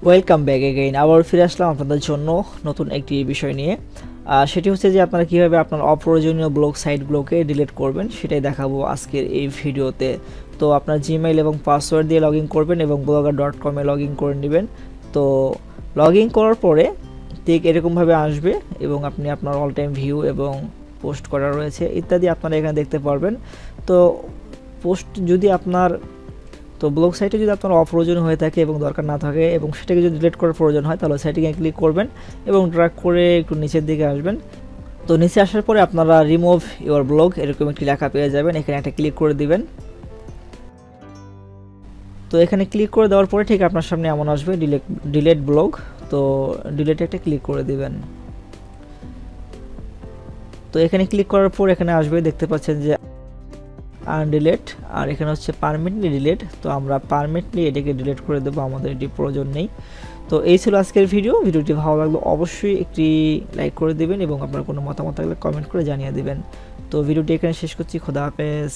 Welcome back again. আবার ফিরে আসলাম আপনাদের জন্য নতুন একটি বিষয় নিয়ে। সেটি হচ্ছে যে আপনারা কীভাবে আপনার অপ্রয়োজনীয় ব্লগ সাইটগুলোকে ডিলিট করবেন সেটাই দেখাবো আজকের এই ভিডিওতে। তো আপনার জিমেইল এবং পাসওয়ার্ড দিয়ে লগ ইন করবেন এবং blogger.com-এ লগ ইন করে নেবেন। তো লগ ইন করার পরে ঠিক এরকমভাবে আসবে এবং আপনি আপনার অল টাইম ভিউ এবং পোস্ট করা রয়েছে ইত্যাদি আপনারা এখানে দেখতে পারবেন। তো পোস্ট যদি আপনার ব্লগ সাইটে যদি আপনার অপ্রয়োজনীয় হয়ে থাকে এবং দরকার না থাকে এবং সেটাকে যদি ডিলিট করার প্রয়োজন হয় তাহলে সেটিংয়ে ক্লিক করবেন এবং ড্র্যাগ করে একটু নিচের দিকে আসবেন। তো নিচে আসার পরে আপনারা রিমুভ ইওর ব্লগ এরকম একটি লেখা পেয়ে যাবেন, এখানে একটা ক্লিক করে দিবেন। তো এখানে ক্লিক করে দেওয়ার পরে ঠিক আপনার সামনে এমন আসবে ডিলিট ব্লগ। তো ডিলিটে একটা ক্লিক করে দিবেন। তো এখানে ক্লিক করার পর এখানে আসবে, দেখতে পাচ্ছেন যে আনডিলেট, আর এখানে হচ্ছে পারমানেন্টলি ডিলিট। তো আমরা পারমানেন্টলি এটাকে ডিলিট করে দেবো, আমাদের এটি প্রয়োজন নেই। তো এই ছিল আজকের ভিডিওটি ভালো লাগলে অবশ্যই একটি লাইক করে দিবেন এবং আপনার কোনো মতামত থাকলে কমেন্ট করে জানিয়ে দিবেন। তো ভিডিওটি এখানে শেষ করছি। খোদা হাফেজ।